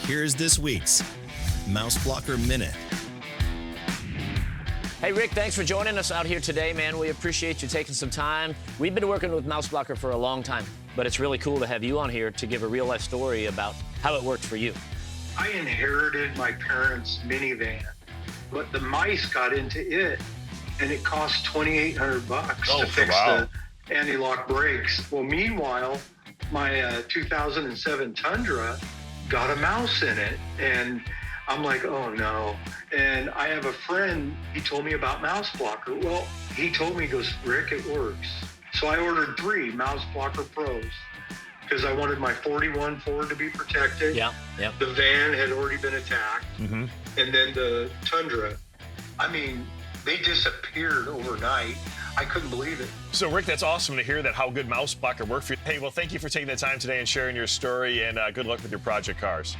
Here's this week's Mouseblocker Minute. Hey, Rick, thanks for joining us out here today, man. We appreciate you taking some time. We've been working with Mouseblocker for a long time, but it's really cool to have you on here to give a real-life story about how it works for you. I inherited my parents' minivan, but the mice got into it, and it cost $2,800 to fix the anti-lock brakes. Well, meanwhile, my 2007 Tundra got a mouse in it, and I'm like, oh no. And I have a friend, he told me about Mouseblocker. Well, he told me, he goes, Rick, it works. So I ordered 3 Mouseblocker Pros because I wanted my 41 Ford to be protected. Yeah. The van had already been attacked. And then the Tundra, I mean, they disappeared overnight. I couldn't believe it. So, Rick, that's awesome to hear that how good Mouseblocker worked for you. Hey, well, thank you for taking the time today and sharing your story, and good luck with your project cars.